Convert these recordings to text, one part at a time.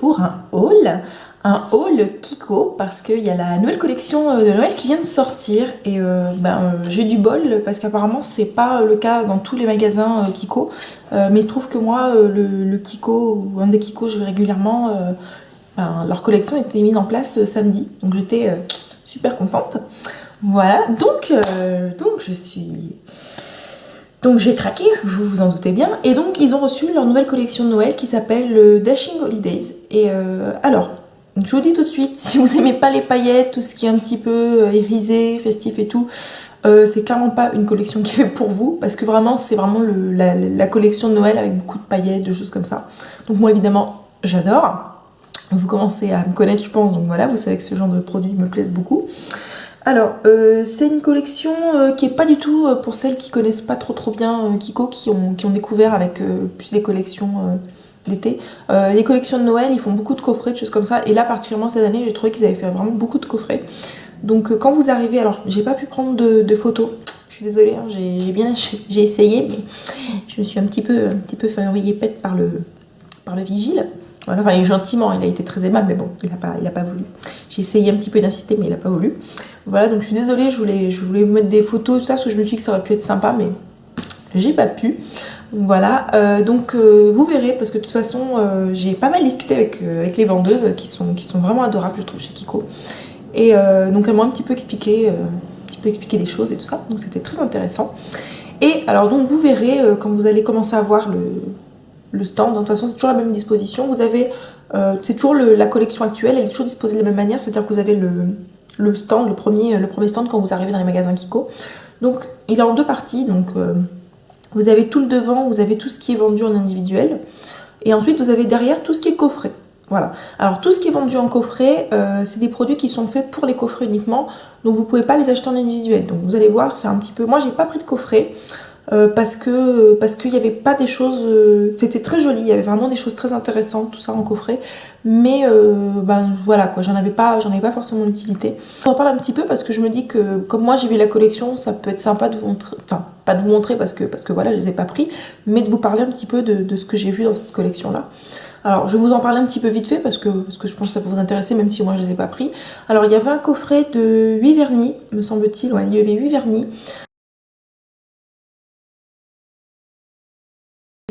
pour un haul Kiko, parce qu'il y a la nouvelle collection de Noël qui vient de sortir et j'ai du bol parce qu'apparemment c'est pas le cas dans tous les magasins Kiko, mais il se trouve que moi le Kiko, ou un des Kiko je vais régulièrement, leur collection était mise en place samedi, donc j'étais super contente. Voilà, donc j'ai craqué, vous vous en doutez bien, et donc ils ont reçu leur nouvelle collection de Noël qui s'appelle Dashing Holidays. Et alors, je vous dis tout de suite, si vous aimez pas les paillettes, tout ce qui est un petit peu irisé, festif et tout, c'est clairement pas une collection qui est faite pour vous, parce que vraiment, c'est vraiment la collection de Noël avec beaucoup de paillettes, de choses comme ça. Donc moi, évidemment, j'adore. Vous commencez à me connaître, je pense, donc voilà, vous savez que ce genre de produits me plaisent beaucoup. Alors, c'est une collection qui est pas du tout pour celles qui connaissent pas trop bien Kiko, qui ont découvert avec plus des collections d'été. Les collections de Noël, ils font beaucoup de coffrets, de choses comme ça, et là, particulièrement cette année, j'ai trouvé qu'ils avaient fait vraiment beaucoup de coffrets. Donc, quand vous arrivez, alors, j'ai pas pu prendre de photos, je suis désolée, hein, j'ai essayé, mais je me suis un petit peu fait envoyer pète par le vigile. Voilà, enfin, gentiment, il a été très aimable, mais bon, il a pas voulu. J'ai essayé un petit peu d'insister, mais il a pas voulu. Voilà, donc je suis désolée, je voulais vous mettre des photos, tout ça, parce que je me suis dit que ça aurait pu être sympa, mais j'ai pas pu. Voilà, vous verrez, parce que de toute façon, j'ai pas mal discuté avec les vendeuses, qui sont vraiment adorables, je trouve, chez Kiko. Et donc elles m'ont un petit peu expliqué des choses et tout ça, donc c'était très intéressant. Et alors, donc vous verrez, quand vous allez commencer à voir le stand, de toute façon c'est toujours la même disposition, vous avez, c'est toujours la collection actuelle, elle est toujours disposée de la même manière, c'est-à-dire que vous avez le stand, le premier stand quand vous arrivez dans les magasins Kiko. Donc il est en deux parties, donc vous avez tout le devant, vous avez tout ce qui est vendu en individuel, et ensuite vous avez derrière tout ce qui est coffret. Voilà, alors tout ce qui est vendu en coffret, c'est des produits qui sont faits pour les coffrets uniquement, donc vous pouvez pas les acheter en individuel. Donc vous allez voir, c'est un petit peu, moi j'ai pas pris de coffret, parce qu'il n'y avait pas des choses, c'était très joli, il y avait vraiment des choses très intéressantes, tout ça en coffret, mais voilà quoi, j'en avais pas forcément l'utilité. Je vous en parle un petit peu parce que je me dis que comme moi j'ai vu la collection, ça peut être sympa de vous montrer, enfin pas de vous montrer parce que voilà, je les ai pas pris, mais de vous parler un petit peu de ce que j'ai vu dans cette collection là. Alors je vais vous en parler un petit peu vite fait parce que je pense que ça peut vous intéresser même si moi je les ai pas pris. Alors il y avait un coffret de 8 vernis, me semble-t-il, ouais, il y avait 8 vernis.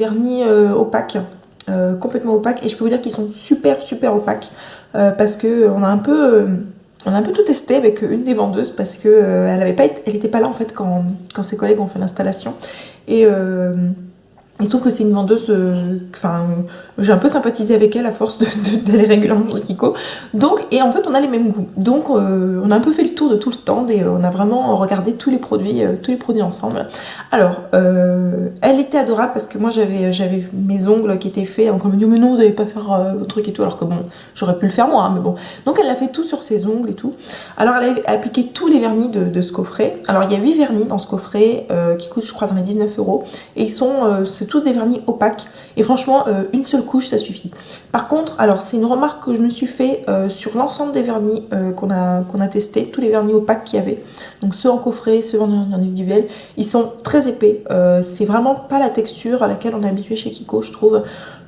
Vernis opaques, complètement opaques, et je peux vous dire qu'ils sont super opaques, parce que on a un peu tout testé avec une des vendeuses parce que elle était pas là en fait quand ses collègues ont fait l'installation, et il se trouve que c'est une vendeuse, j'ai un peu sympathisé avec elle à force d'aller régulièrement chez Kiko. Donc, et en fait, on a les mêmes goûts. Donc, on a un peu fait le tour de tout le stand et on a vraiment regardé tous les produits ensemble. Alors, elle était adorable parce que moi, j'avais mes ongles qui étaient faits. Donc, elle me dit, mais non, vous n'allez pas faire votre truc et tout. Alors que bon, j'aurais pu le faire moi, hein, mais bon. Donc, elle a fait tout sur ses ongles et tout. Alors, elle a appliqué tous les vernis de ce coffret. Alors, il y a 8 vernis dans ce coffret qui coûtent, je crois, dans les 19 €. Et ils sont tous des vernis opaques, et franchement une seule couche ça suffit. Par contre, alors c'est une remarque que je me suis fait sur l'ensemble des vernis qu'on a testé, tous les vernis opaques qu'il y avait, donc ceux en coffret, ceux en individuel, ils sont très épais, c'est vraiment pas la texture à laquelle on est habitué chez Kiko, je trouve.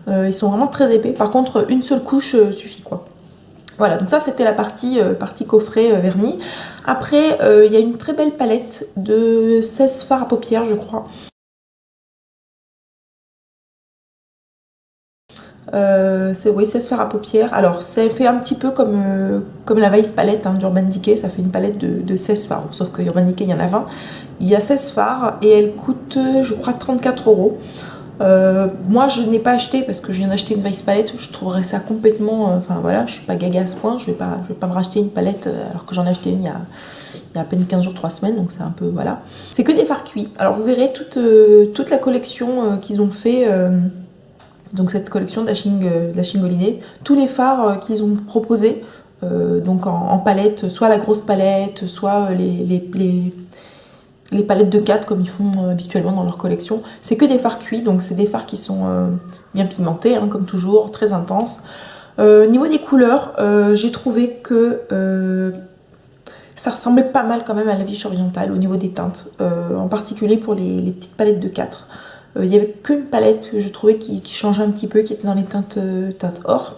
Ils sont vraiment très épais, par contre une seule couche suffit quoi. Voilà, donc ça c'était la partie coffret vernis. Après il y a une très belle palette de 16 fards à paupières, je crois. Oui, 16 fards à paupières. Alors, ça fait un petit peu comme la Vice palette d'Urban Decay. Ça fait une palette de 16 fards. Sauf que Urban Decay, il y en a 20. Il y a 16 fards et elle coûte, je crois, 34 €. Moi, je n'ai pas acheté parce que je viens d'acheter une Vice palette. Je trouverais ça complètement... Enfin, voilà, je suis pas gaga à ce point. Je vais pas me racheter une palette alors que j'en ai acheté une il y a à peine 15 jours, 3 semaines. Donc, c'est un peu... Voilà. C'est que des fards cuits. Alors, vous verrez toute la collection qu'ils ont fait... donc cette collection Dashing Holiday, tous les fards qu'ils ont proposés, donc en palette, soit la grosse palette, soit les palettes de 4 comme ils font habituellement dans leur collection, c'est que des fards cuits, donc c'est des fards qui sont bien pigmentés, hein, comme toujours, très intenses. Niveau des couleurs, j'ai trouvé que ça ressemblait pas mal quand même à la Viche orientale au niveau des teintes, en particulier pour les petites palettes de 4. Il n'y avait qu'une palette que je trouvais qui changeait un petit peu, qui était dans les teintes or.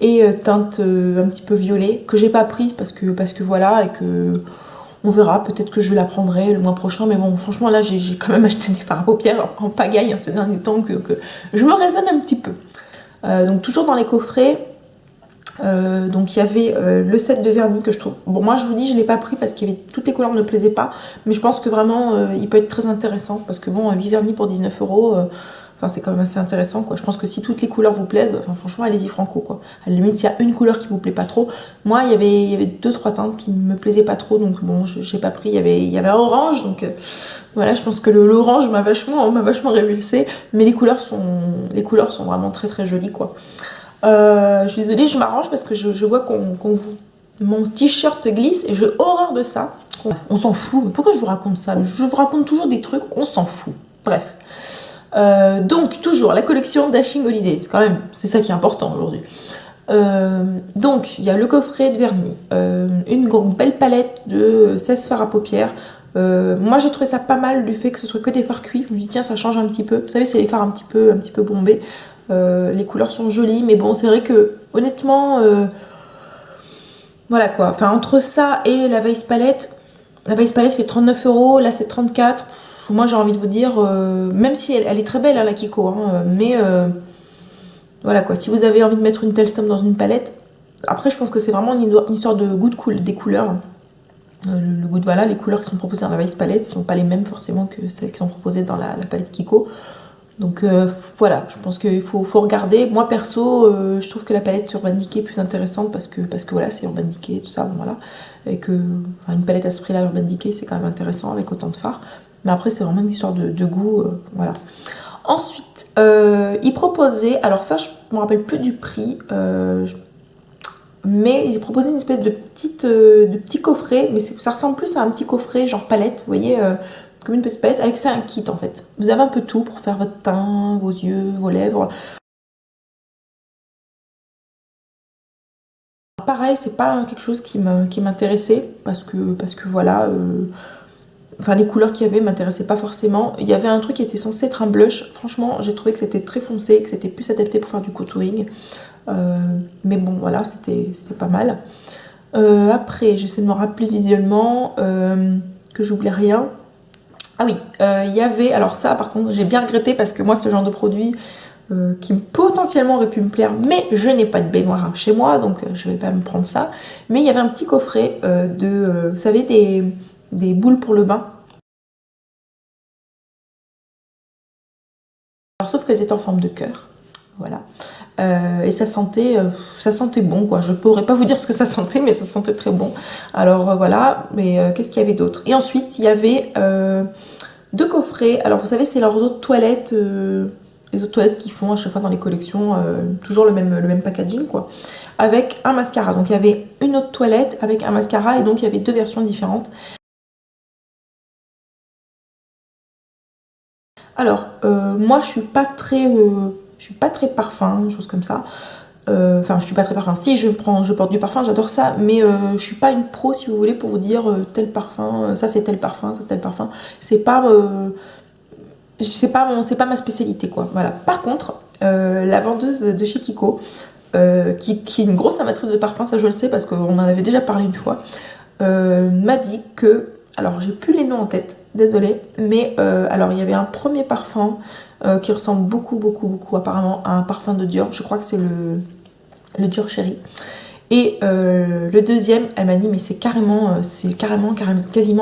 et teinte un petit peu violet, que j'ai pas prise parce que voilà, et que on verra, peut-être que je la prendrai le mois prochain, mais bon, franchement là j'ai quand même acheté des fards à paupières en pagaille ces derniers temps que je me raisonne un petit peu. Donc toujours dans les coffrets, donc il y avait le set de vernis que je trouve... Bon, moi je vous dis, je l'ai pas pris parce qu'il y avait toutes les couleurs ne me plaisaient pas, mais je pense que vraiment il peut être très intéressant parce que bon, 8 vernis pour 19 euros, enfin c'est quand même assez intéressant quoi. Je pense que si toutes les couleurs vous plaisent, enfin franchement allez-y franco quoi. À la limite, s'il y a une couleur qui vous plaît pas trop, moi il y avait 2-3 teintes qui me plaisaient pas trop, donc bon, j'ai pas pris. Il y avait un orange, donc voilà, je pense que l'orange m'a vachement révulsé, mais les couleurs sont vraiment très très jolies quoi. Je suis désolée, je m'arrange parce que je vois mon t-shirt glisse et j'ai horreur de ça. On s'en fout, mais pourquoi je vous raconte ça? Je vous raconte toujours des trucs, on s'en fout. Bref. Donc, toujours, la collection Dashing Holidays, quand même, c'est ça qui est important aujourd'hui. Donc, il y a le coffret de vernis, une belle palette de 16 fards à paupières. Moi, j'ai trouvé ça pas mal du fait que ce soit que des fards cuits. Je me dis, tiens, ça change un petit peu. Vous savez, c'est les fards un petit peu bombés. Les couleurs sont jolies, mais bon, c'est vrai que, honnêtement, voilà quoi. Enfin, entre ça et la Vase Palette fait 39 euros, là c'est 34. Moi, j'ai envie de vous dire, même si elle est très belle, hein, la Kiko, hein, mais voilà quoi. Si vous avez envie de mettre une telle somme dans une palette, après, je pense que c'est vraiment une histoire de goût des couleurs. Le goût de voilà, les couleurs qui sont proposées dans la Vase Palette ne sont pas les mêmes forcément que celles qui sont proposées dans la palette Kiko. Donc voilà, je pense qu'il faut regarder. Moi perso, je trouve que la palette Urban Decay est plus intéressante parce que voilà, c'est Urban Decay, tout ça, bon, voilà. Et que une palette à ce prix-là, Urban Decay, c'est quand même intéressant avec autant de fards. Mais après, c'est vraiment une histoire de goût, voilà. Ensuite, ils proposaient, alors ça, je me rappelle plus du prix, mais ils proposaient une espèce de petit coffret, mais ça ressemble plus à un petit coffret genre palette, vous voyez, comme une petite palette, avec ça un kit en fait. Vous avez un peu tout pour faire votre teint, vos yeux, vos lèvres. Pareil, c'est pas quelque chose qui m'intéressait parce que voilà, enfin les couleurs qu'il y avait m'intéressaient pas forcément. Il y avait un truc qui était censé être un blush. Franchement, j'ai trouvé que c'était très foncé, que c'était plus adapté pour faire du contouring. Mais bon, voilà, c'était pas mal. Après, j'essaie de me rappeler visuellement que j'oublie rien. Ah oui, il y avait, alors ça par contre j'ai bien regretté parce que moi ce genre de produit qui potentiellement aurait pu me plaire, mais je n'ai pas de baignoire chez moi, donc je vais pas me prendre ça. Mais il y avait un petit coffret vous savez, des boules pour le bain. Alors sauf qu'elles étaient en forme de cœur, voilà. Et ça sentait bon quoi. Je pourrais pas vous dire ce que ça sentait, mais ça sentait très bon. Alors voilà, mais qu'est-ce qu'il y avait d'autre? Et ensuite il y avait 2 coffrets. Alors vous savez, c'est leurs eaux de toilette, les eaux de toilette qu'ils font à chaque fois dans les collections, toujours le même packaging quoi, avec un mascara. Donc il y avait une eau de toilette avec un mascara et donc il y avait 2 versions différentes. Alors moi je suis pas très parfum, chose comme ça. Enfin, je suis pas très parfum. Si je porte du parfum, j'adore ça, mais je suis pas une pro si vous voulez pour vous dire tel parfum, ça c'est tel parfum, ça c'est tel parfum. C'est pas ma spécialité quoi. Voilà. Par contre, la vendeuse de chez Kiko, qui est une grosse amatrice de parfum, ça je le sais parce qu'on en avait déjà parlé une fois, m'a dit que, alors j'ai plus les noms en tête, désolée, mais alors il y avait un premier parfum qui ressemble beaucoup apparemment à un parfum de Dior. Je crois que c'est le Dior Chéri. Et le deuxième, elle m'a dit mais c'est quasiment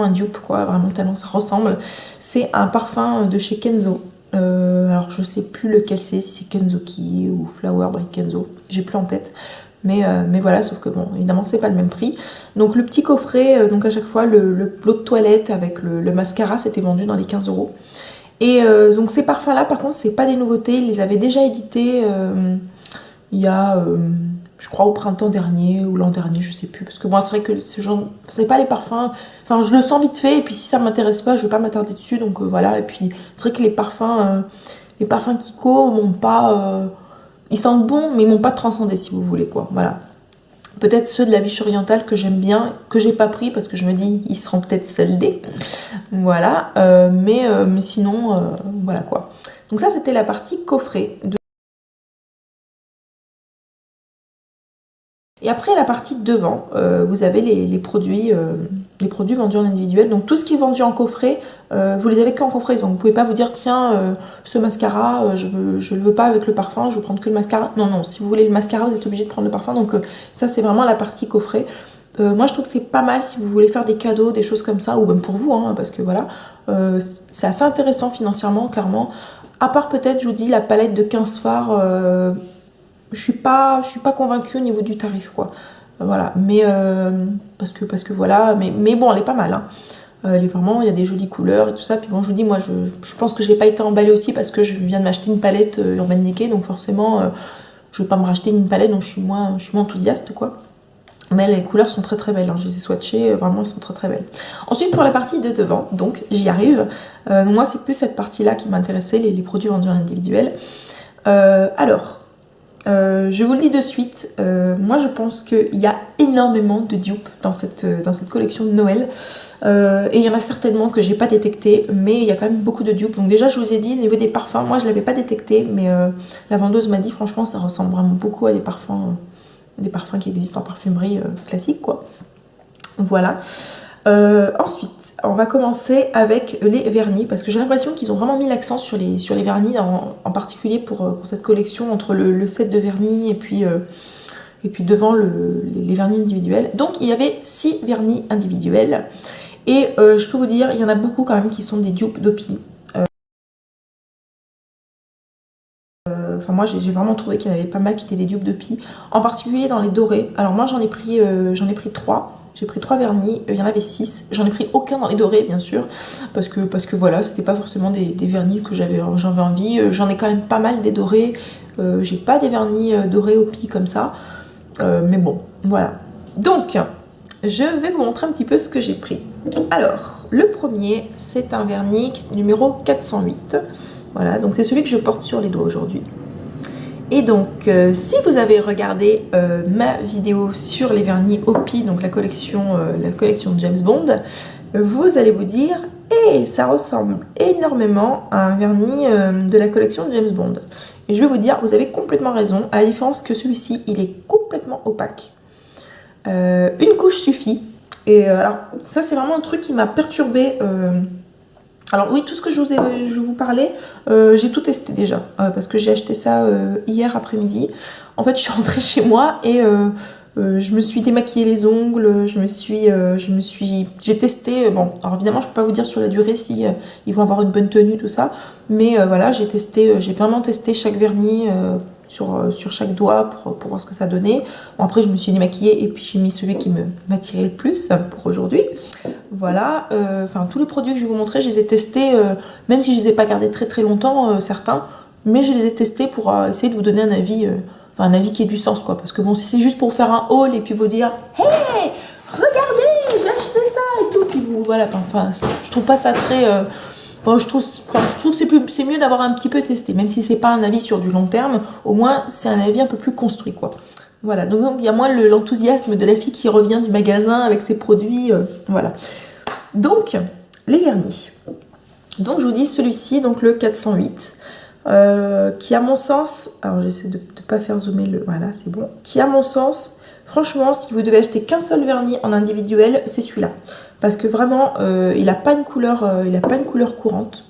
un dupe quoi, vraiment tellement ça ressemble. C'est un parfum de chez Kenzo. Alors je sais plus lequel c'est, si c'est Kenzoki ou Flower by Kenzo, j'ai plus en tête. Mais voilà, sauf que bon, évidemment c'est pas le même prix. Donc le petit coffret, donc à chaque fois l'eau de toilette avec le mascara, c'était vendu dans les 15 euros. Et donc ces parfums là par contre c'est pas des nouveautés, ils les avaient déjà édités il y a je crois au printemps dernier ou l'an dernier, je sais plus, parce que moi c'est vrai que ce genre, c'est pas les parfums, enfin je le sens vite fait et puis si ça m'intéresse pas je vais pas m'attarder dessus, donc voilà. Et puis c'est vrai que les parfums Kiko m'ont pas ils sentent bon mais ils m'ont pas transcendé si vous voulez quoi, voilà. Peut-être ceux de la Biche Orientale que j'aime bien, que j'ai pas pris parce que je me dis ils seront peut-être soldés, voilà. Mais sinon voilà quoi. Donc ça c'était la partie coffret Et après, la partie de devant, vous avez les produits vendus en individuel. Donc tout ce qui est vendu en coffret, vous les avez qu'en coffret. Donc vous pouvez pas vous dire, tiens, ce mascara, je le veux pas avec le parfum, je veux prendre que le mascara. Non, non, si vous voulez le mascara, vous êtes obligé de prendre le parfum. Donc ça, c'est vraiment la partie coffret. Moi, je trouve que c'est pas mal si vous voulez faire des cadeaux, des choses comme ça, ou même pour vous, hein, parce que voilà, c'est assez intéressant financièrement, clairement. À part peut-être, je vous dis, la palette de 15 fards, je suis pas convaincue au niveau du tarif, quoi. Voilà, mais parce que voilà, mais bon, elle est pas mal, hein. Elle est vraiment, il y a des jolies couleurs et tout ça. Puis bon, je vous dis, moi, je pense que j'ai pas été emballée aussi parce que je viens de m'acheter une palette Urban Decay, donc forcément, je vais pas me racheter une palette, donc je suis moins enthousiaste, quoi. Mais les couleurs sont très très belles, hein. Je les ai swatchées, vraiment elles sont très très belles. Ensuite pour la partie de devant, donc j'y arrive. Moi c'est plus cette partie là qui m'intéressait, les produits vendus en individuel. Je vous le dis de suite, moi je pense qu'il y a énormément de dupes dans cette collection de Noël. Et il y en a certainement que j'ai pas détecté, mais il y a quand même beaucoup de dupes. Donc déjà je vous ai dit, au niveau des parfums, moi je l'avais pas détecté, mais la vendeuse m'a dit franchement ça ressemble vraiment beaucoup à des parfums qui existent en parfumerie classique, quoi. Voilà. Ensuite, on va commencer avec les vernis, parce que j'ai l'impression qu'ils ont vraiment mis l'accent sur les vernis, en particulier pour cette collection, entre le set de vernis et puis devant les vernis individuels. Donc il y avait 6 vernis individuels, et je peux vous dire, il y en a beaucoup quand même qui sont des dupes d'Opi. Enfin moi j'ai vraiment trouvé qu'il y en avait pas mal qui étaient des dupes d'Opi, en particulier dans les dorés. Alors moi j'en ai pris 3. J'ai pris 3 vernis, il y en avait 6. J'en ai pris aucun dans les dorés bien sûr, parce que voilà, c'était pas forcément des vernis que j'avais envie. J'en ai quand même pas mal des dorés. J'ai pas des vernis dorés Opi comme ça. Mais bon, voilà. Donc je vais vous montrer un petit peu ce que j'ai pris. Alors, le premier, c'est un vernis numéro 408. Voilà, donc c'est celui que je porte sur les doigts aujourd'hui. Et donc, si vous avez regardé ma vidéo sur les vernis Opi, donc la collection de James Bond, vous allez vous dire « Eh, ça ressemble énormément à un vernis de la collection de James Bond ». Et je vais vous dire, vous avez complètement raison, à la différence que celui-ci, il est complètement opaque. Une couche suffit. Et alors, ça c'est vraiment un truc qui m'a perturbée. Alors oui, tout ce que je vais vous parler, j'ai tout testé déjà, parce que j'ai acheté ça hier après-midi. En fait, je suis rentrée chez moi et je me suis démaquillé les ongles, j'ai testé, bon, alors évidemment, je peux pas vous dire sur la durée si ils vont avoir une bonne tenue, tout ça, mais voilà, j'ai vraiment testé chaque vernis sur chaque doigt pour voir ce que ça donnait. Bon, après, je me suis démaquillée et puis j'ai mis celui qui m'attirait le plus pour aujourd'hui. Voilà, enfin tous les produits que je vais vous montrer, je les ai testés, même si je les ai pas gardés très très longtemps, certains, mais je les ai testés pour essayer de vous donner un avis qui ait du sens, quoi. Parce que bon, si c'est juste pour faire un haul et puis vous dire « Hey, regardez, j'ai acheté ça !» et tout, puis vous, voilà, enfin, je trouve pas ça très... bon, je trouve que c'est mieux d'avoir un petit peu testé, même si c'est pas un avis sur du long terme, au moins c'est un avis un peu plus construit, quoi. Voilà, donc il y a moins l'enthousiasme de la fille qui revient du magasin avec ses produits, voilà. Donc, les vernis. Donc, je vous dis celui-ci, donc le 408, qui à mon sens, alors j'essaie de ne pas faire zoomer voilà, c'est bon, qui à mon sens, franchement, si vous devez acheter qu'un seul vernis en individuel, c'est celui-là. Parce que vraiment, il n'a pas une couleur courante.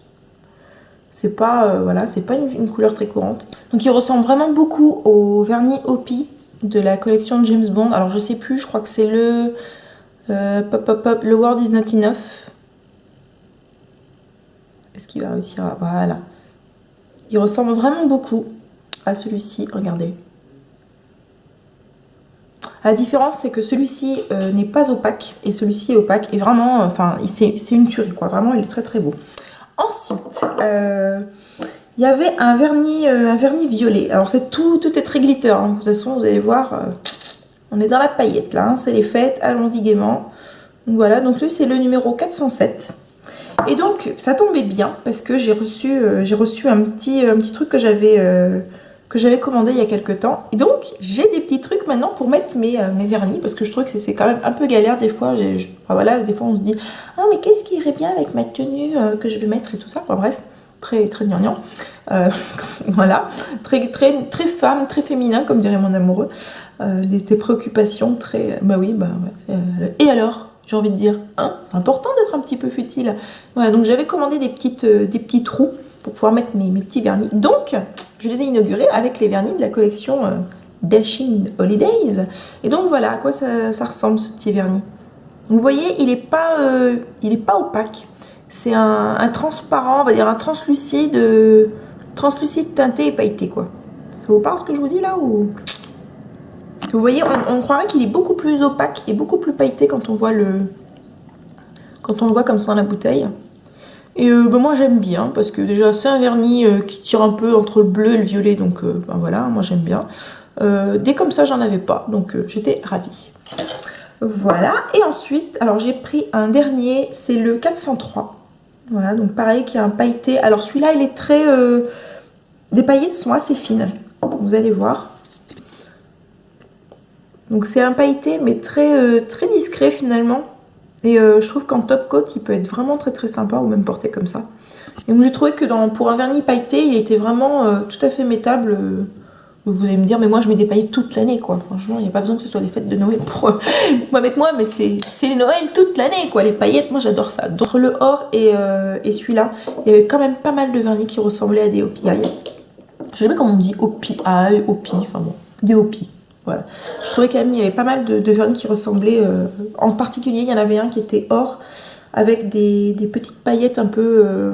C'est pas, voilà, c'est pas une couleur très courante. Donc, il ressemble vraiment beaucoup au vernis Opi de la collection de James Bond. Alors, je sais plus, je crois que c'est le le World is not enough. Est-ce qu'il va réussir à... Voilà. Il ressemble vraiment beaucoup à celui-ci. Regardez. La différence, c'est que celui-ci n'est pas opaque et celui-ci est opaque. Et vraiment, enfin, c'est une tuerie, quoi. Vraiment, il est très très beau. Ensuite, il y avait un vernis violet. Alors, tout est très glitter, hein. De toute façon, vous allez voir... on est dans la paillette là, hein, c'est les fêtes, allons-y gaiement. Donc voilà, donc lui c'est le numéro 407. Et donc ça tombait bien parce que j'ai reçu un petit truc que j'avais commandé il y a quelques temps. Et donc j'ai des petits trucs maintenant pour mettre mes vernis, parce que je trouve que c'est quand même un peu galère des fois. Enfin, voilà, des fois on se dit « Ah mais qu'est-ce qui irait bien avec ma tenue que je vais mettre ?» et tout ça. Enfin bref, très très gnangnan. Voilà, très femme, très féminin, comme dirait mon amoureux. Des préoccupations très... Bah oui, bah ouais. Et alors, j'ai envie de dire, hein, c'est important d'être un petit peu futile. Voilà, donc j'avais commandé des petits trous pour pouvoir mettre mes petits vernis. Donc, je les ai inaugurés avec les vernis de la collection Dashing Holidays. Et donc voilà à quoi ça ressemble, ce petit vernis. Vous voyez, il n'est pas opaque. C'est un transparent, on va dire un translucide teinté et pailleté, quoi. Ça vous parle ce que je vous dis là ou... Vous voyez, on croirait qu'il est beaucoup plus opaque et beaucoup plus pailleté quand on le voit comme ça dans la bouteille. Et ben moi j'aime bien parce que déjà c'est un vernis qui tire un peu entre le bleu et le violet, donc ben voilà, moi j'aime bien. Dès comme ça j'en avais pas, donc j'étais ravie. Voilà, et ensuite, alors j'ai pris un dernier, c'est le 403. Voilà, donc pareil, qui est un pailleté. Alors celui-là, il est très... les paillettes sont assez fines, vous allez voir. Donc c'est un pailleté, mais très discret finalement. Et je trouve qu'en top coat, il peut être vraiment très sympa, ou même porté comme ça. Et donc j'ai trouvé que pour un vernis pailleté, il était vraiment tout à fait mettable. Vous allez me dire, mais moi je mets des paillettes toute l'année, quoi. Franchement, il n'y a pas besoin que ce soit les fêtes de Noël pour avec moi, mais c'est les Noël toute l'année, quoi. Les paillettes, moi j'adore ça. Donc, entre le or et celui-là, il y avait quand même pas mal de vernis qui ressemblaient à des OPI. Je sais pas comment on dit OPI, enfin bon, des OPI. Voilà. Je trouvais quand même qu'il y avait pas mal de vernis qui ressemblaient. En particulier, il y en avait un qui était or, avec des petites paillettes un peu...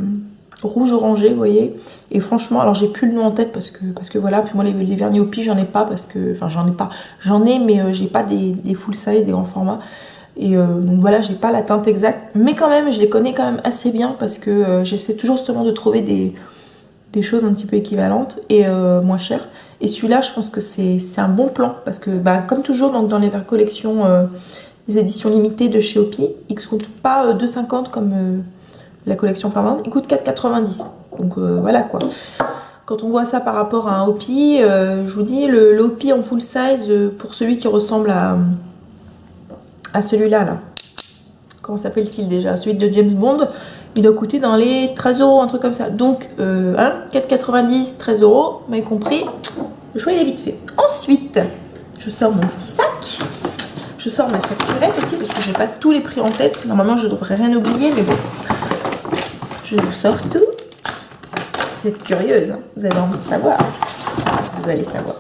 rouge orangé, vous voyez. Et franchement, alors j'ai plus le nom en tête parce que voilà, puis moi les vernis au pis j'en ai pas parce que, enfin j'en ai mais j'ai pas des full size, des grands formats. Et donc voilà, j'ai pas la teinte exacte, mais quand même je les connais quand même assez bien parce que j'essaie toujours justement de trouver des choses un petit peu équivalentes et moins chères. Et celui-là, je pense que c'est un bon plan parce que bah, comme toujours donc, dans les collections, les éditions limitées de chez Opi, ils ne coûtent pas 2,50 comme la collection permanente, il coûte 4,90. Donc voilà quoi. Quand on voit ça par rapport à un Opi, je vous dis, le Opi en full size, pour celui qui ressemble à celui-là, là. Comment s'appelle-t-il déjà? Celui de James Bond, il doit coûter dans les 13 €, un truc comme ça. Donc, 4,90, 13 €, vous m'avez compris, le choix il est vite fait. Ensuite, je sors mon petit sac. Je sors ma facturette aussi, parce que j'ai pas tous les prix en tête. Normalement, je devrais rien oublier, mais bon. Je vous sors tout. Vous êtes curieuse, hein, vous avez envie de savoir. Vous allez savoir.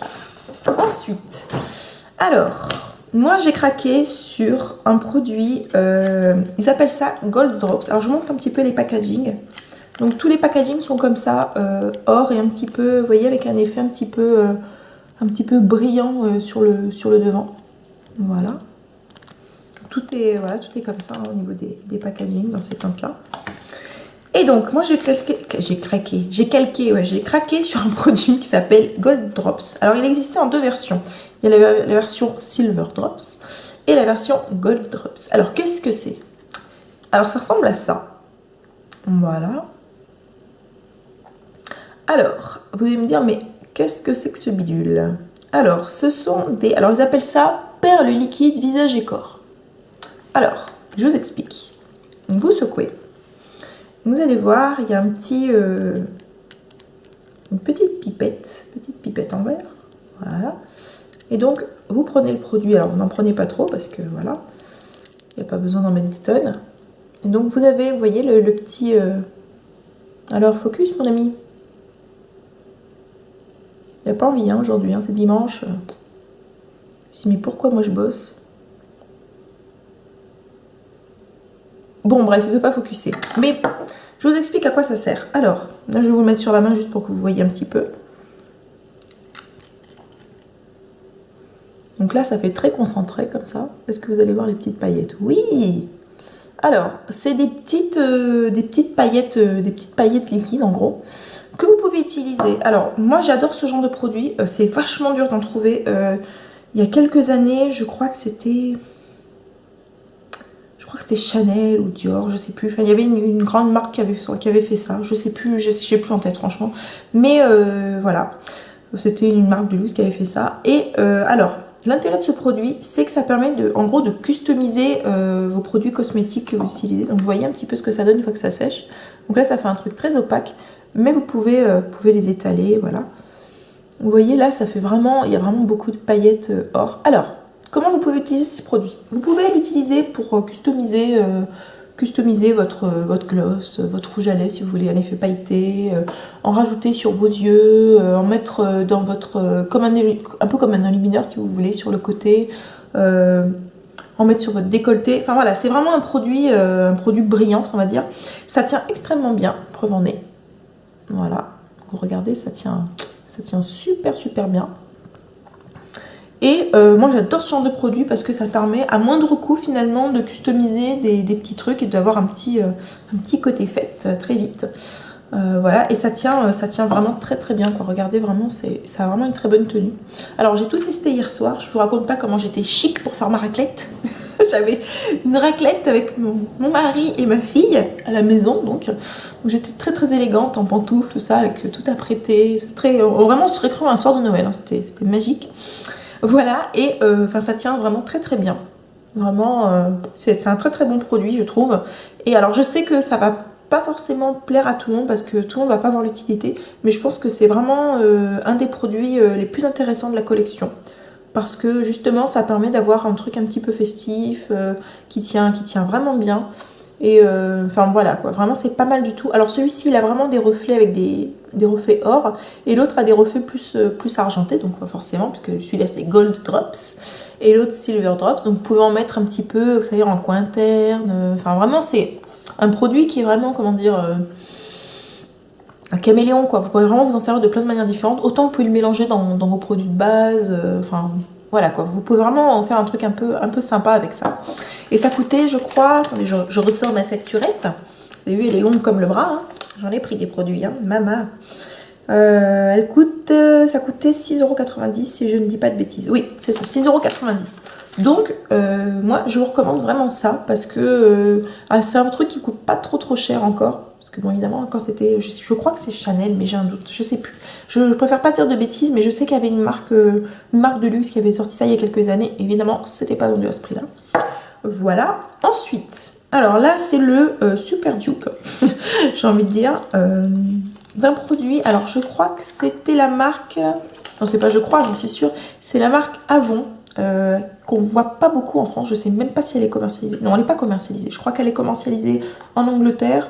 Ensuite, alors, moi j'ai craqué sur un produit, ils appellent ça Gold Drops. Alors je vous montre un petit peu les packaging. Donc tous les packaging sont comme ça, or et un petit peu, vous voyez, avec un effet un petit peu brillant sur le devant. Voilà. Tout est comme ça hein, au niveau des packaging dans ces temps-là. Et donc, moi, j'ai craqué sur un produit qui s'appelle Gold Drops. Alors, il existait en deux versions. Il y a la version Silver Drops et la version Gold Drops. Alors, qu'est-ce que c'est? Alors, ça ressemble à ça. Voilà. Alors, vous allez me dire, mais qu'est-ce que c'est que ce bidule? Alors, ce sont des... Alors, ils appellent ça perles liquides visage et corps. Alors, je vous explique. Vous secouez. Vous allez voir, il y a un petit, une petite pipette en verre, voilà. Et donc, vous prenez le produit, alors vous n'en prenez pas trop parce que voilà, il n'y a pas besoin d'en mettre des tonnes. Et donc vous avez, vous voyez, le petit... Alors, focus mon ami. Il n'y a pas envie hein, aujourd'hui, hein, c'est dimanche. Je me suis dit, mais pourquoi moi je bosse? Bon, bref, il ne veut pas focuser. Mais je vous explique à quoi ça sert. Alors, là, je vais vous le mettre sur la main juste pour que vous voyez un petit peu. Donc là, ça fait très concentré comme ça. Est-ce que vous allez voir les petites paillettes? Oui! Alors, c'est des petites paillettes liquides, en gros, que vous pouvez utiliser. Alors, moi, j'adore ce genre de produit. C'est vachement dur d'en trouver. Il y a quelques années, je crois que c'était Chanel ou Dior, je sais plus. Enfin, il y avait une grande marque qui avait fait ça. Je sais plus, j'ai plus en tête franchement. Mais voilà, c'était une marque de luxe qui avait fait ça. Et alors, l'intérêt de ce produit, c'est que ça permet en gros de customiser vos produits cosmétiques que vous utilisez. Donc vous voyez un petit peu ce que ça donne une fois que ça sèche. Donc là, ça fait un truc très opaque. mais vous pouvez les étaler, voilà. Vous voyez là, ça fait vraiment, il y a vraiment beaucoup de paillettes or. Alors, comment vous pouvez utiliser ces produits? Vous pouvez l'utiliser pour customiser votre gloss, votre rouge à lèvres si vous voulez un effet pailleté, en rajouter sur vos yeux, en mettre dans votre, un peu comme un enlumineur si vous voulez, sur le côté, en mettre sur votre décolleté. Enfin voilà, c'est vraiment un produit brillant, on va dire. Ça tient extrêmement bien, preuve en est. Voilà, vous regardez, ça tient super super bien. Et moi j'adore ce genre de produit parce que ça permet à moindre coût finalement de customiser des petits trucs et d'avoir un petit côté fête très vite. Voilà, et ça tient vraiment très très bien quoi. Regardez, vraiment, ça a vraiment une très bonne tenue. Alors j'ai tout testé hier soir, je vous raconte pas comment j'étais chic pour faire ma raclette. J'avais une raclette avec mon mari et ma fille à la maison, donc j'étais très très élégante en pantoufles, tout ça, avec tout apprêté, vraiment on se serait cru un soir de Noël, hein. C'était magique. Voilà, et ça tient vraiment très très bien. Vraiment, c'est un très très bon produit, je trouve. Et alors, je sais que ça va pas forcément plaire à tout le monde parce que tout le monde va pas voir l'utilité, mais je pense que c'est vraiment un des produits les plus intéressants de la collection. Parce que justement, ça permet d'avoir un truc un petit peu festif, qui tient vraiment bien. Et enfin voilà quoi, vraiment c'est pas mal du tout. Alors celui-ci il a vraiment des reflets avec des reflets or, et l'autre a des reflets plus argentés, donc forcément, parce que celui-là c'est Gold Drops et l'autre Silver Drops, donc vous pouvez en mettre un petit peu, vous savez, en coin interne. Enfin vraiment c'est un produit qui est vraiment, comment dire, un caméléon quoi. Vous pouvez vraiment vous en servir de plein de manières différentes. Autant vous pouvez le mélanger dans vos produits de base, enfin voilà quoi, vous pouvez vraiment en faire un truc un peu sympa avec ça. Et ça coûtait, je crois, attendez, je ressors ma facturette. Vous avez vu, elle est longue comme le bras, hein. J'en ai pris des produits, hein, maman. Ça coûtait 6,90 € si je ne dis pas de bêtises. Oui, c'est ça, 6,90 €. Donc, moi, je vous recommande vraiment ça parce que c'est un truc qui coûte pas trop cher encore. Parce que bon, évidemment, quand c'était, je crois que c'est Chanel, mais j'ai un doute, je sais plus. Je préfère pas dire de bêtises, mais je sais qu'il y avait une marque de luxe qui avait sorti ça il y a quelques années. Évidemment, c'était pas vendu à ce prix-là. Voilà. Ensuite, alors là, c'est le super dupe, j'ai envie de dire, d'un produit. Alors, je crois que c'était la marque, non, c'est pas je crois, j'en suis sûre, c'est la marque Avon, qu'on voit pas beaucoup en France. Je sais même pas si elle est commercialisée. Non, elle n'est pas commercialisée. Je crois qu'elle est commercialisée en Angleterre,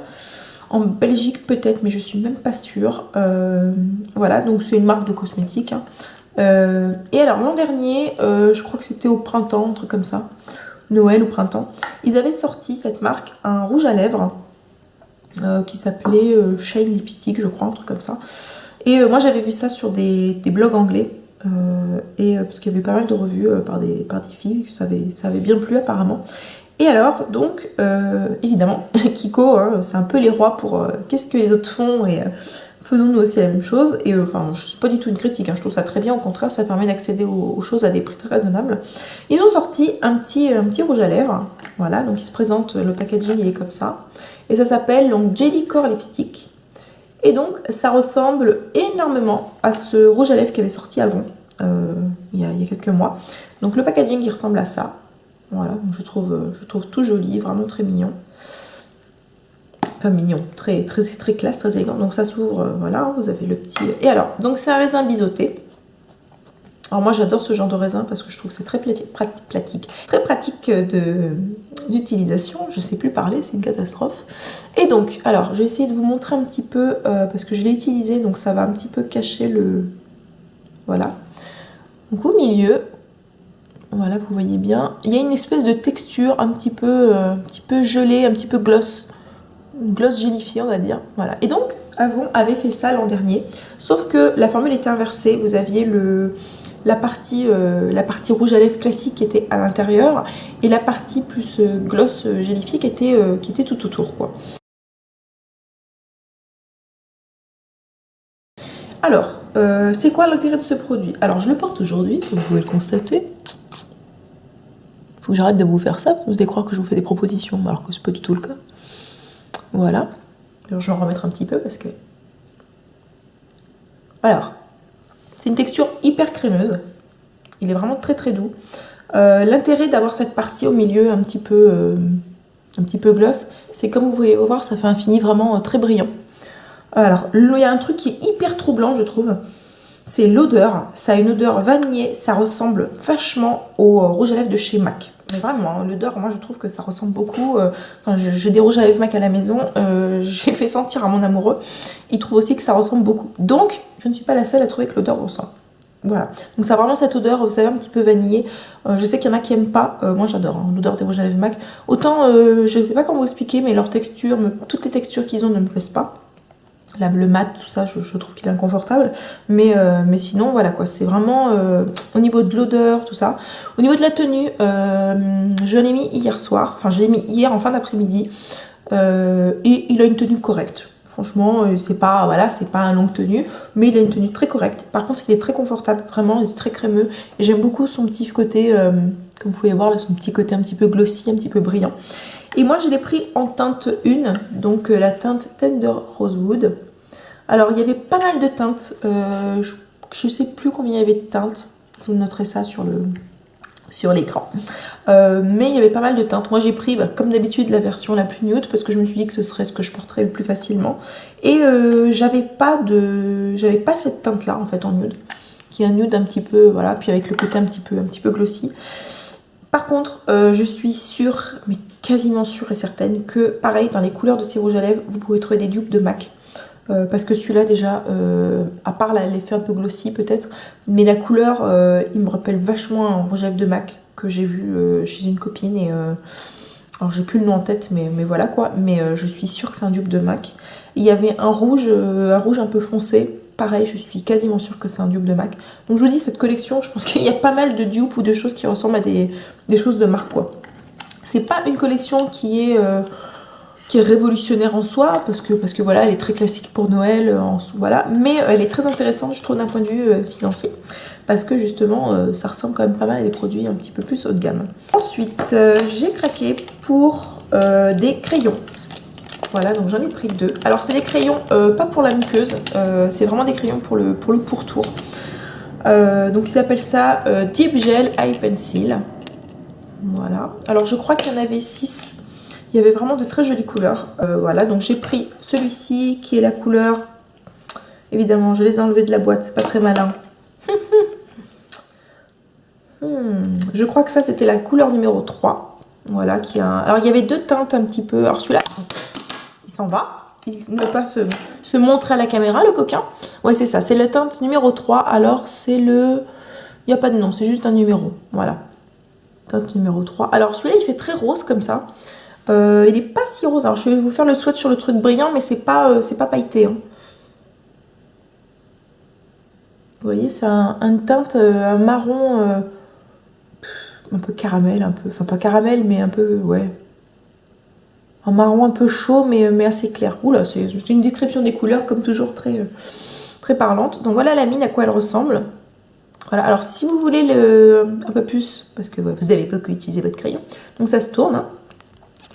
en Belgique peut-être, mais je suis même pas sûre. Voilà, donc c'est une marque de cosmétiques, hein. Et alors l'an dernier, je crois que c'était au printemps, un truc comme ça, Noël ou printemps, ils avaient sorti, cette marque, un rouge à lèvres qui s'appelait Shine Lipstick, je crois, un truc comme ça. Et moi j'avais vu ça sur des blogs anglais, parce qu'il y avait pas mal de revues par des filles, ça avait bien plu apparemment. Et alors, donc, évidemment, Kiko, hein, c'est un peu les rois pour qu'est-ce que les autres font, et faisons-nous aussi la même chose. Et enfin, je suis pas du tout une critique, hein, je trouve ça très bien, au contraire, ça permet d'accéder aux choses à des prix très raisonnables. Ils ont sorti un petit rouge à lèvres, voilà, donc il se présente, le packaging il est comme ça, et ça s'appelle donc Jelly Core Lipstick. Et donc, ça ressemble énormément à ce rouge à lèvres qui avait sorti avant, il y a quelques mois. Donc le packaging il ressemble à ça. Voilà, donc je trouve tout joli, vraiment très mignon. Enfin mignon, très classe, très élégant. Donc ça s'ouvre, voilà, vous avez le petit... Et alors, donc c'est un raisin biseauté. Alors moi j'adore ce genre de raisin parce que je trouve que c'est très pratique d'utilisation. Je sais plus parler, c'est une catastrophe. Et donc, alors je vais essayer de vous montrer un petit peu, parce que je l'ai utilisé, donc ça va un petit peu cacher le... Voilà. Donc au milieu... Voilà, vous voyez bien. Il y a une espèce de texture un petit peu gelée, un petit peu gloss gélifié, on va dire. Voilà. Et donc, Avon avait fait ça l'an dernier. Sauf que la formule était inversée. Vous aviez la partie rouge à lèvres classique qui était à l'intérieur et la partie plus gloss gélifié qui était tout autour, quoi. Alors, c'est quoi l'intérêt de ce produit? Alors, je le porte aujourd'hui, comme vous pouvez le constater. Faut que j'arrête de vous faire ça, vous allez croire que je vous fais des propositions, alors que c'est pas du tout le cas. Voilà. Alors, je vais en remettre un petit peu parce que... Alors, c'est une texture hyper crémeuse. Il est vraiment très doux. L'intérêt d'avoir cette partie au milieu un petit peu gloss, c'est comme vous pouvez voir, ça fait un fini vraiment très brillant. Alors, il y a un truc qui est hyper troublant, je trouve. C'est l'odeur. Ça a une odeur vanillée. Ça ressemble vachement au rouge à lèvres de chez MAC. Mais vraiment, hein, l'odeur, moi je trouve que ça ressemble beaucoup. Enfin, j'ai des rouges à lèvres MAC à la maison. J'ai fait sentir à mon amoureux. Il trouve aussi que ça ressemble beaucoup. Donc, je ne suis pas la seule à trouver que l'odeur ressemble. Voilà. Donc, ça a vraiment cette odeur, vous savez, un petit peu vanillée. Je sais qu'il y en a qui n'aiment pas. Moi, j'adore hein, l'odeur des rouges à lèvres MAC. Autant, je ne sais pas comment vous expliquer, mais leur texture, toutes les textures qu'ils ont ne me plaisent pas. Le mat, tout ça, je trouve qu'il est inconfortable. Mais sinon, voilà quoi. C'est vraiment au niveau de l'odeur, tout ça. Au niveau de la tenue, je l'ai mis hier soir. Enfin, je l'ai mis hier en fin d'après-midi. Et il a une tenue correcte. Franchement, c'est pas, voilà, c'est pas un longue tenue. Mais il a une tenue très correcte. Par contre, il est très confortable. Vraiment, il est très crémeux. Et j'aime beaucoup son petit côté, comme vous pouvez voir là, son petit côté un petit peu glossy, un petit peu brillant. Et moi, je l'ai pris en teinte 1, donc la teinte Tender Rosewood. Alors, il y avait pas mal de teintes. Je sais plus combien il y avait de teintes. Je vous noterai ça sur l'écran. Mais il y avait pas mal de teintes. Moi, j'ai pris, comme d'habitude, la version la plus nude parce que je me suis dit que ce serait ce que je porterais le plus facilement. Et j'avais pas cette teinte-là, en fait, en nude. Qui est un nude un petit peu, voilà, puis avec le côté un petit peu glossy. Par contre, je suis sûre, mais quasiment sûre et certaine, que pareil, dans les couleurs de ces rouges à lèvres, vous pouvez trouver des dupes de MAC. Parce que celui-là déjà, à part l'effet un peu glossy peut-être, mais la couleur, il me rappelle vachement un rouge à lèvres de MAC que j'ai vu chez une copine. Et, alors j'ai plus le nom en tête, mais voilà quoi. Mais je suis sûre que c'est un dupe de MAC. Il y avait un rouge un peu foncé. Pareil, je suis quasiment sûre que c'est un dupe de MAC. Donc je vous dis, cette collection, je pense qu'il y a pas mal de dupes ou de choses qui ressemblent à des choses de marque, quoi. C'est pas une collection qui est révolutionnaire en soi, parce que voilà, elle est très classique pour Noël, voilà. Mais elle est très intéressante, je trouve, d'un point de vue financier. Parce que justement, ça ressemble quand même pas mal à des produits un petit peu plus haut de gamme. Ensuite, j'ai craqué pour des crayons. Voilà, donc j'en ai pris 2. Alors c'est des crayons, pas pour la muqueuse, c'est vraiment des crayons pour le pourtour. Donc ils appellent ça Deep Gel Eye Pencil. Voilà. Alors je crois qu'il y en avait 6. Il y avait vraiment de très jolies couleurs. Voilà, donc j'ai pris celui-ci qui est la couleur. Évidemment, je les ai enlevés de la boîte, c'est pas très malin. Je crois que ça c'était la couleur numéro 3. Voilà, alors il y avait 2 teintes un petit peu. Alors celui-là, il s'en va. Il ne veut pas se montrer à la caméra, le coquin. Ouais, c'est ça, c'est la teinte numéro 3. Alors c'est le... Il n'y a pas de nom, c'est juste un numéro. Voilà. Teinte numéro 3. Alors celui-là, il fait très rose comme ça. Il est pas si rose. Alors je vais vous faire le swatch sur le truc brillant, mais c'est pas pailleté. Hein. Vous voyez, c'est une teinte, un marron un peu caramel, un peu. Enfin, pas caramel, mais un peu, ouais. Un marron un peu chaud, mais assez clair. Oula, c'est une description des couleurs, comme toujours, très, très parlante. Donc voilà la mine, à quoi elle ressemble. Voilà, alors si vous voulez un peu plus, parce que ouais, vous avez pas pu utiliser votre crayon, donc ça se tourne. Hein.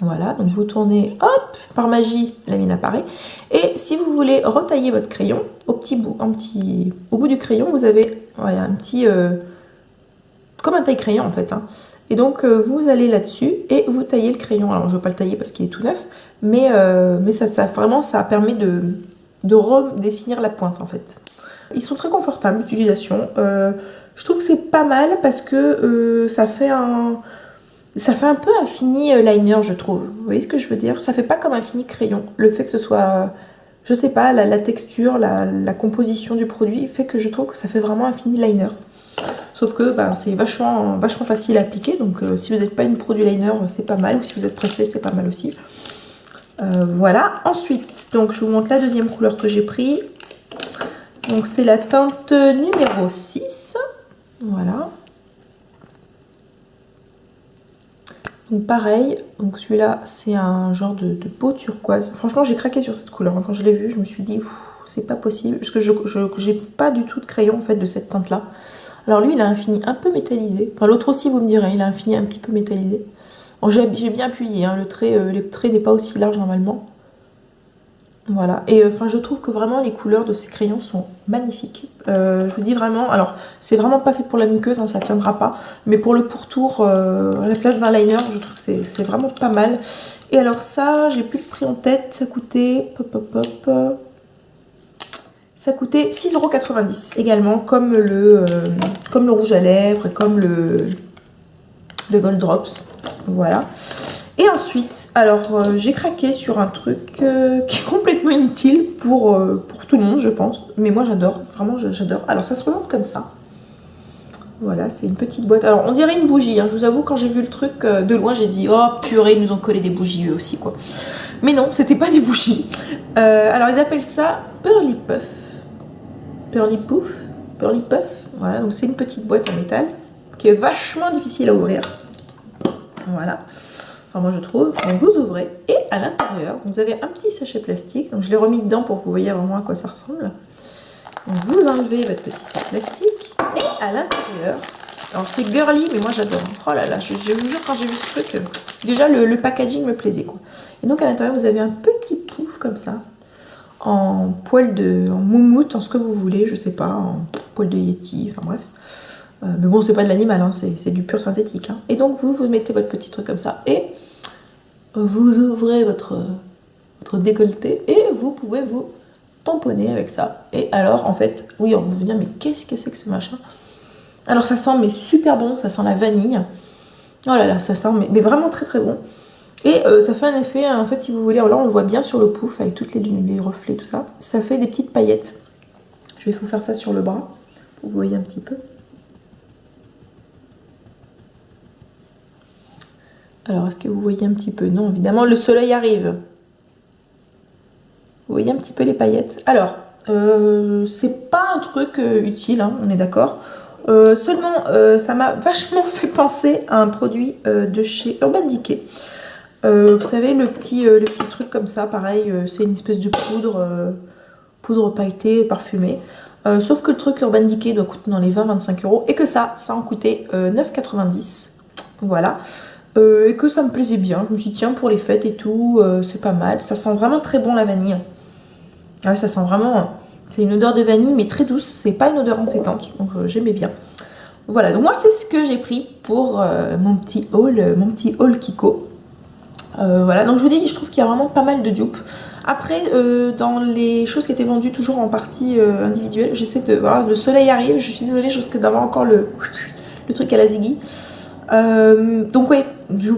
Voilà, donc vous tournez, hop, par magie, la mine apparaît. Et si vous voulez retailler votre crayon, au bout du crayon, vous avez voilà, un petit... comme un taille-crayon en fait. Hein. Et donc vous allez là-dessus et vous taillez le crayon. Alors je ne vais pas le tailler parce qu'il est tout neuf, mais ça permet de redéfinir la pointe en fait. Ils sont très confortables d'utilisation. Je trouve que c'est pas mal parce que ça fait un peu un fini liner, je trouve. Vous voyez ce que je veux dire? Ça fait pas comme un fini crayon. Le fait que ce soit, je sais pas, la texture, la composition du produit fait que je trouve que ça fait vraiment un fini liner. Sauf que c'est vachement facile à appliquer. Donc si vous n'êtes pas une pro du liner, c'est pas mal. Ou si vous êtes pressé, c'est pas mal aussi. Voilà. Ensuite, donc je vous montre la deuxième couleur que j'ai pris. Donc c'est la teinte numéro 6. Voilà. Donc pareil, donc celui-là c'est un genre de peau turquoise. Franchement j'ai craqué sur cette couleur. Quand je l'ai vue, je me suis dit c'est pas possible. Parce que j'ai pas du tout de crayon en fait de cette teinte-là. Alors lui il a un fini un peu métallisé. Enfin l'autre aussi vous me direz, il a un fini un petit peu métallisé. Bon, j'ai bien appuyé, hein, le trait n'est pas aussi large normalement. Voilà, et enfin je trouve que vraiment les couleurs de ces crayons sont magnifiques. Je vous dis vraiment, alors c'est vraiment pas fait pour la muqueuse, hein, ça tiendra pas, mais pour le pourtour à la place d'un liner, je trouve que c'est vraiment pas mal. Et alors ça, j'ai plus le prix en tête, ça coûtait Ça coûtait 6,90 € également, comme le rouge à lèvres, comme le Gold Drops. Voilà. Et ensuite, alors j'ai craqué sur un truc qui est complètement inutile pour tout le monde, je pense. Mais moi j'adore, vraiment j'adore. Alors ça se présente comme ça. Voilà, c'est une petite boîte. Alors on dirait une bougie, hein. Je vous avoue, quand j'ai vu le truc de loin, j'ai dit oh purée, ils nous ont collé des bougies eux aussi quoi. Mais non, c'était pas des bougies. Alors ils appellent ça Pearly Puff. Pearly Puff. Pearly Puff. Voilà, donc c'est une petite boîte en métal qui est vachement difficile à ouvrir. Voilà. Enfin, moi je trouve. Donc vous ouvrez et à l'intérieur, vous avez un petit sachet plastique. Donc je l'ai remis dedans pour que vous voyez vraiment à quoi ça ressemble. Donc vous enlevez votre petit sac plastique et à l'intérieur, alors c'est girly mais moi j'adore. Oh là là, je vous jure, quand j'ai vu ce truc, déjà le packaging me plaisait quoi. Et donc à l'intérieur vous avez un petit pouf comme ça, en poil en moumoute, en ce que vous voulez, je sais pas, en poil de yeti, enfin bref. Mais bon, c'est pas de l'animal, hein, c'est du pur synthétique. Hein. Et donc vous mettez votre petit truc comme ça et vous ouvrez votre décolleté et vous pouvez vous tamponner avec ça. Et alors en fait, oui, on va vous dire mais qu'est-ce que c'est que ce machin? Alors ça sent mais super bon, ça sent la vanille. Oh là là, ça sent mais vraiment très très bon. Et ça fait un effet, en fait si vous voulez, là on le voit bien sur le pouf avec toutes les reflets, tout ça. Ça fait des petites paillettes. Je vais vous faire ça sur le bras, pour que vous voyez un petit peu. Alors est-ce que vous voyez un petit peu? Non, évidemment le soleil arrive. Vous voyez un petit peu les paillettes. Alors, c'est pas un truc utile, hein, on est d'accord. Seulement, ça m'a vachement fait penser à un produit de chez Urban Decay. Vous savez, le petit truc comme ça, pareil, c'est une espèce de poudre pailletée, parfumée. Sauf que le truc Urban Decay doit coûter dans les 20-25 € et que ça en coûtait 9,90 €. Voilà. Et que ça me plaisait bien. Je me suis dit, tiens, pour les fêtes et tout, c'est pas mal. Ça sent vraiment très bon la vanille. Ah ouais, ça sent vraiment... C'est une odeur de vanille, mais très douce. C'est pas une odeur entêtante, donc j'aimais bien. Voilà, donc moi, c'est ce que j'ai pris pour mon petit haul Kiko. Voilà, donc je vous dis, je trouve qu'il y a vraiment pas mal de dupes. Après, dans les choses qui étaient vendues toujours en partie individuelle, j'essaie de... Voilà, le soleil arrive, je suis désolée, je risque d'avoir encore le truc à la Ziggy. Donc oui,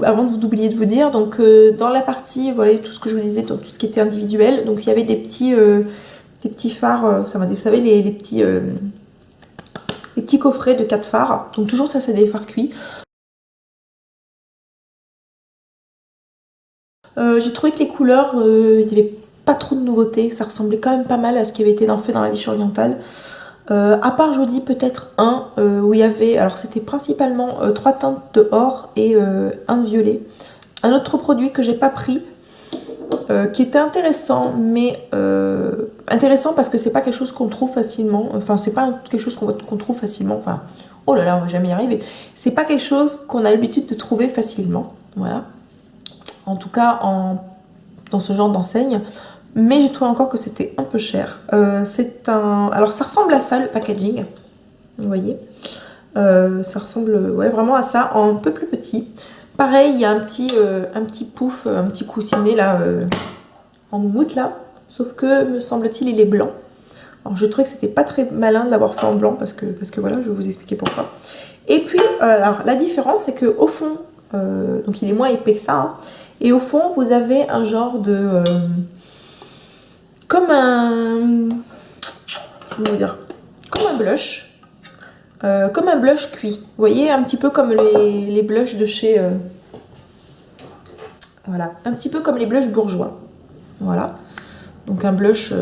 avant de vous oublier de vous dire, donc dans la partie, voilà, tout ce que je vous disais, tout ce qui était individuel, donc il y avait des petits phares, vous savez, les petits coffrets de 4 phares, donc toujours ça c'est des phares cuits. J'ai trouvé que les couleurs, il n'y avait pas trop de nouveautés, que ça ressemblait quand même pas mal à ce qui avait été fait dans la Vichy orientale. À part, je vous dis, peut-être un où il y avait, alors c'était principalement 3 teintes de or et un de violet. Un autre produit que j'ai pas pris, qui était intéressant, mais intéressant parce que c'est pas quelque chose qu'on trouve facilement, enfin c'est pas quelque chose qu'on trouve facilement, enfin oh là là, on va jamais y arriver. C'est pas quelque chose qu'on a l'habitude de trouver facilement, voilà. En tout cas, dans ce genre d'enseigne. Mais j'ai trouvé encore que c'était un peu cher. Alors ça ressemble à ça, le packaging. Vous voyez, ça ressemble vraiment à ça, en un peu plus petit. Pareil, il y a un petit pouf, un petit coussinet là, en moumoute là. Sauf que, me semble-t-il, il est blanc. Alors je trouvais que c'était pas très malin de l'avoir fait en blanc parce que voilà, je vais vous expliquer pourquoi. Et puis, alors la différence, c'est que au fond, donc il est moins épais que ça, hein, et au fond, vous avez un genre de... comme un... comment dire, comme un blush. Comme un blush cuit. Vous voyez, un petit peu comme les blushs de chez... voilà, un petit peu comme les blushs bourgeois. Voilà. Donc un blush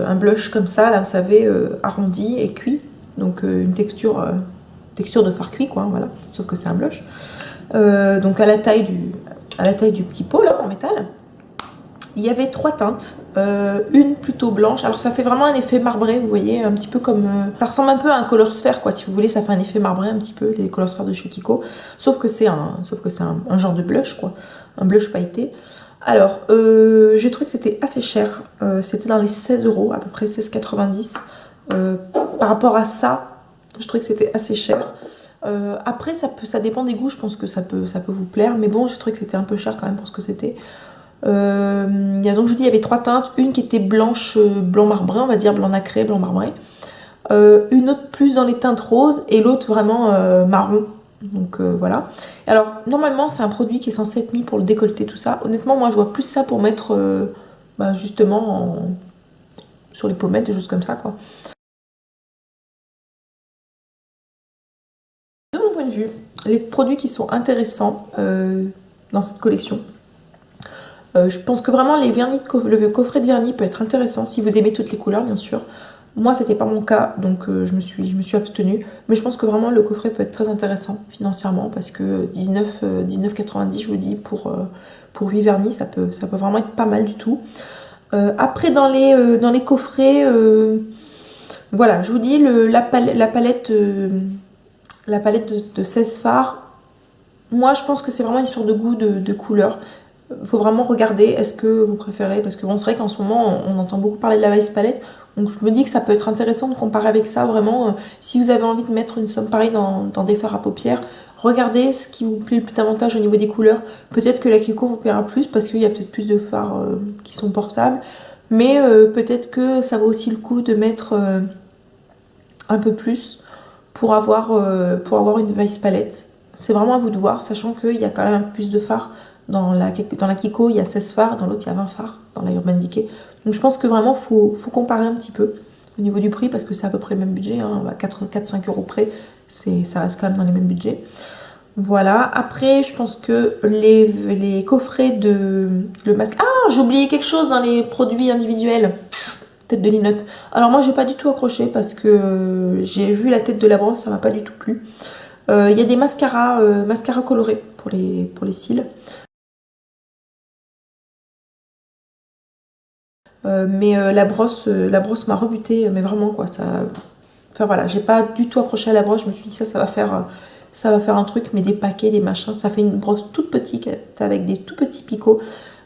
comme ça, là, vous savez, arrondi et cuit. Donc une texture de fard cuit, quoi, voilà. Sauf que c'est un blush. Donc à la taille du petit pot, là, en métal. Il y avait 3 teintes, une plutôt blanche, alors ça fait vraiment un effet marbré, vous voyez, un petit peu comme... ça ressemble un peu à un color sphere, quoi, si vous voulez, ça fait un effet marbré un petit peu, les color sphere de chez Kiko, sauf que c'est un genre de blush, quoi, un blush pailleté. Alors, j'ai trouvé que c'était assez cher, c'était dans les 16 €, à peu près 16,90 €. Par rapport à ça, je trouvais que c'était assez cher. Après, ça dépend des goûts, je pense que ça peut vous plaire, mais bon, j'ai trouvé que c'était un peu cher quand même pour ce que c'était. Donc je vous dis, il y avait 3 teintes, une qui était blanche, blanc marbré, on va dire, blanc nacré, blanc marbré, une autre plus dans les teintes roses et l'autre vraiment marron. Donc voilà. Alors normalement c'est un produit qui est censé être mis pour le décolleté, tout ça. Honnêtement moi je vois plus ça pour mettre justement sur les pommettes, des choses comme ça quoi. De mon point de vue, les produits qui sont intéressants dans cette collection, je pense que vraiment le coffret de vernis peut être intéressant si vous aimez toutes les couleurs bien sûr. Moi c'était pas mon cas donc je me suis abstenue. Mais je pense que vraiment le coffret peut être très intéressant financièrement parce que 19,90 je vous dis pour 8 vernis ça peut vraiment être pas mal du tout. Après dans les coffrets, voilà je vous dis la palette de 16 fards. Moi je pense que c'est vraiment une histoire de goût, de couleur. Faut vraiment regarder, est-ce que vous préférez, parce que bon, c'est vrai qu'en ce moment on entend beaucoup parler de la Vice Palette, donc je me dis que ça peut être intéressant de comparer avec ça vraiment. Si vous avez envie de mettre une somme pareille dans des fards à paupières, regardez ce qui vous plaît le plus davantage au niveau des couleurs. Peut-être que la Kiko vous plaira plus parce qu'il y a peut-être plus de fards qui sont portables, mais peut-être que ça vaut aussi le coup de mettre un peu plus pour avoir une Vice Palette. C'est vraiment à vous de voir, sachant qu'il y a quand même un peu plus de fards. Dans la Kiko, il y a 16 fards, dans l'autre, il y a 20 fards, dans la Urban Decay. Donc je pense que vraiment, faut comparer un petit peu au niveau du prix, parce que c'est à peu près le même budget, hein, à 4-5 euros près, ça reste quand même dans les mêmes budgets. Voilà, après, je pense que les coffrets le masque... Ah, j'ai oublié quelque chose dans les produits individuels. Tête de linotte. Alors moi, j'ai pas du tout accroché, parce que j'ai vu la tête de la brosse, ça m'a pas du tout plu. Il y a des mascaras colorés pour les cils. Mais la brosse m'a rebuté, mais vraiment quoi, ça... Enfin voilà, j'ai pas du tout accroché à la brosse, je me suis dit ça va faire un truc, mais des paquets, des machins, ça fait une brosse toute petite avec des tout petits picots.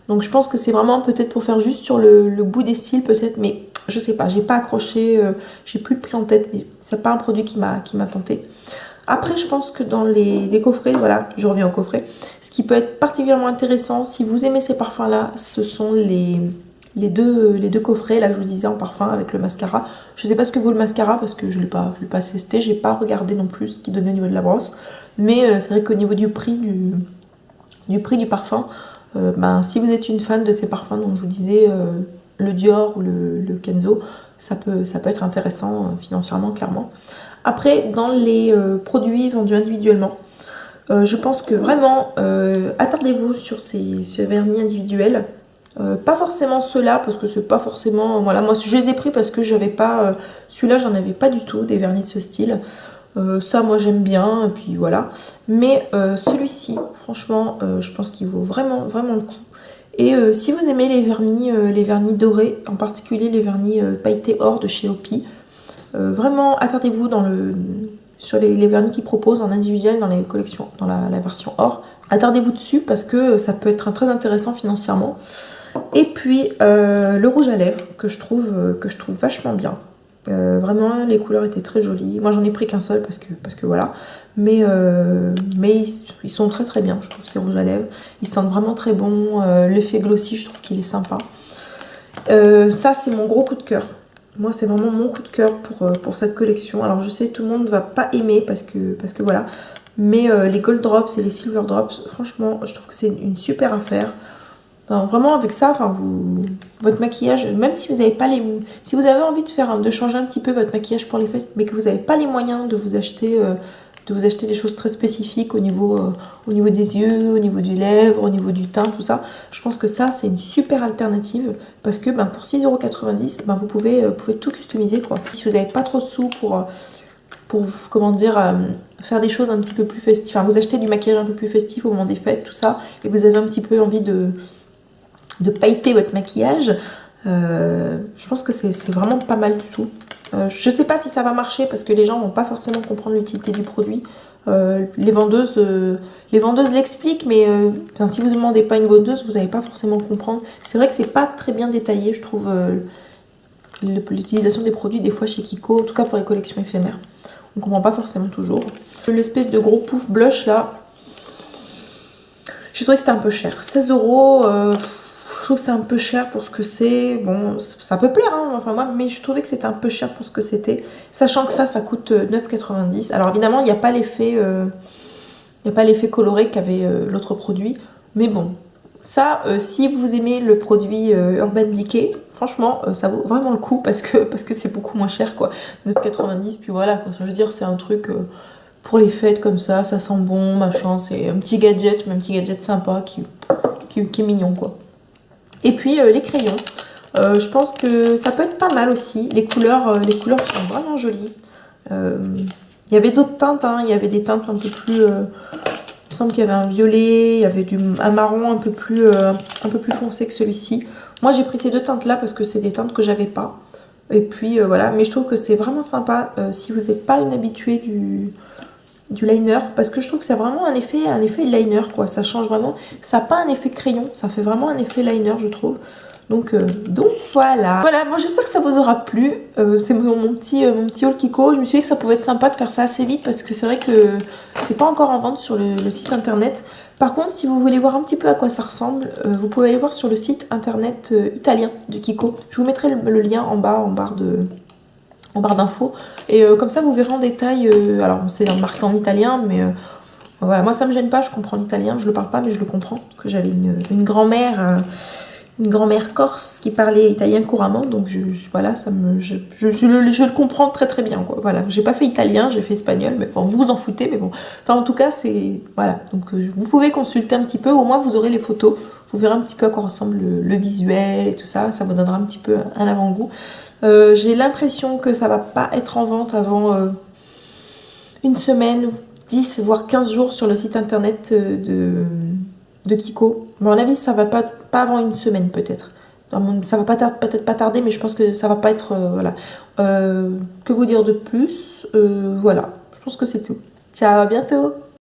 Donc je pense que c'est vraiment peut-être pour faire juste sur le bout des cils peut-être, mais je sais pas, j'ai pas accroché, j'ai plus le prix en tête, mais c'est pas un produit qui m'a tenté. Après, je pense que dans les coffrets, voilà, je reviens au coffret, ce qui peut être particulièrement intéressant, si vous aimez ces parfums-là, ce sont les deux coffrets, là, que je vous disais, en parfum avec le mascara. Je sais pas ce que vaut le mascara, parce que je l'ai pas testé, j'ai pas regardé non plus ce qu'il donnait au niveau de la brosse, mais c'est vrai qu'au niveau du prix du parfum, si vous êtes une fan de ces parfums, donc je vous disais, le Dior ou le Kenzo, ça peut être intéressant financièrement, clairement. Après, dans les produits vendus individuellement, je pense que vraiment, attardez-vous sur ces vernis individuels. Pas forcément ceux-là, parce que c'est pas forcément... Voilà, moi je les ai pris parce que j'avais pas... celui-là, j'en avais pas du tout, des vernis de ce style. Ça, moi j'aime bien, et puis voilà. Mais celui-ci, franchement, je pense qu'il vaut vraiment, vraiment le coup. Et si vous aimez les vernis dorés, en particulier les vernis pailletés or de chez Opi, vraiment attardez-vous sur les vernis qu'ils proposent en individuel dans les collections, dans la version or. Attardez-vous dessus parce que ça peut être très intéressant financièrement. Et puis le rouge à lèvres que je trouve vachement bien. Vraiment les couleurs étaient très jolies. Moi j'en ai pris qu'un seul parce que voilà. Mais ils sont très très bien, je trouve, ces rouges à lèvres. Ils sentent vraiment très bon. L'effet glossy, je trouve qu'il est sympa. Ça c'est mon gros coup de cœur. Moi c'est vraiment mon coup de cœur pour cette collection. Alors je sais tout le monde ne va pas aimer parce que voilà. Mais les Gold Drops et les Silver Drops, franchement je trouve que c'est une super affaire. Non, vraiment avec ça, enfin votre maquillage, même si vous n'avez pas si vous avez envie de changer un petit peu votre maquillage pour les fêtes, mais que vous n'avez pas les moyens de vous acheter des choses très spécifiques au niveau des yeux, au niveau des lèvres, au niveau du teint, tout ça, je pense que ça c'est une super alternative parce que pour 6,90 €, vous pouvez tout customiser quoi. Si vous n'avez pas trop de sous pour comment dire, faire des choses un petit peu plus festives, enfin vous achetez du maquillage un peu plus festif au moment des fêtes, tout ça, et vous avez un petit peu envie de pailleter votre maquillage, je pense que c'est vraiment pas mal du tout. Je sais pas si ça va marcher parce que les gens vont pas forcément comprendre l'utilité du produit. Les vendeuses l'expliquent, mais si vous ne demandez pas une vendeuse, vous n'allez pas forcément comprendre. C'est vrai que c'est pas très bien détaillé, je trouve, l'utilisation des produits des fois chez Kiko, en tout cas pour les collections éphémères. On comprend pas forcément toujours. L'espèce de gros pouf blush là, j'ai trouvé que c'était un peu cher. 16 €, je trouve que c'est un peu cher pour ce que c'est. Bon, ça peut plaire, hein, enfin moi, mais je trouvais que c'était un peu cher pour ce que c'était. Sachant que ça coûte 9,90 €. Alors évidemment, il n'y a pas l'effet coloré qu'avait l'autre produit. Mais bon, ça, si vous aimez le produit Urban Decay, franchement, ça vaut vraiment le coup parce que c'est beaucoup moins cher, quoi. 9,90 €, puis voilà, quoi. Je veux dire, c'est un truc pour les fêtes comme ça sent bon, machin. C'est un petit gadget, mais un petit gadget sympa qui est mignon, quoi. Et puis les crayons, je pense que ça peut être pas mal aussi. Les couleurs sont vraiment jolies. Il y avait d'autres teintes, hein. Il y avait des teintes un peu plus... il me semble qu'il y avait un violet, il y avait un marron un peu plus foncé que celui-ci. Moi j'ai pris ces deux teintes là parce que c'est des teintes que j'avais pas. Et puis voilà, mais je trouve que c'est vraiment sympa si vous n'êtes pas une habituée du liner, parce que je trouve que c'est vraiment un effet liner, quoi. Ça change vraiment, ça n'a pas un effet crayon, ça fait vraiment un effet liner, je trouve. Donc voilà. Voilà, moi j'espère que ça vous aura plu. C'est mon petit haul Kiko. Je me suis dit que ça pouvait être sympa de faire ça assez vite parce que c'est vrai que c'est pas encore en vente sur le site internet. Par contre, si vous voulez voir un petit peu à quoi ça ressemble, vous pouvez aller voir sur le site internet italien du Kiko. Je vous mettrai le lien en bas, en barre d'infos. Et comme ça, vous verrez en détail. Alors, c'est marqué en italien, mais voilà, moi ça me gêne pas. Je comprends l'italien. Je le parle pas, mais je le comprends. Parce que j'avais une grand-mère. Une grand-mère corse qui parlait italien couramment, donc voilà, je le comprends très très bien, quoi. Voilà, j'ai pas fait italien, j'ai fait espagnol, mais bon, vous vous en foutez, mais bon. Enfin, en tout cas, c'est... Voilà, donc vous pouvez consulter un petit peu, au moins vous aurez les photos, vous verrez un petit peu à quoi ressemble le visuel et tout ça, ça vous donnera un petit peu un avant-goût. J'ai l'impression que ça va pas être en vente avant une semaine, 10 voire 15 jours sur le site internet de Kiko. À mon avis, ça va pas avant une semaine peut-être. Ça va peut-être pas tarder, mais je pense que ça va pas être... voilà. Que vous dire de plus? Voilà, je pense que c'est tout. Ciao, à bientôt!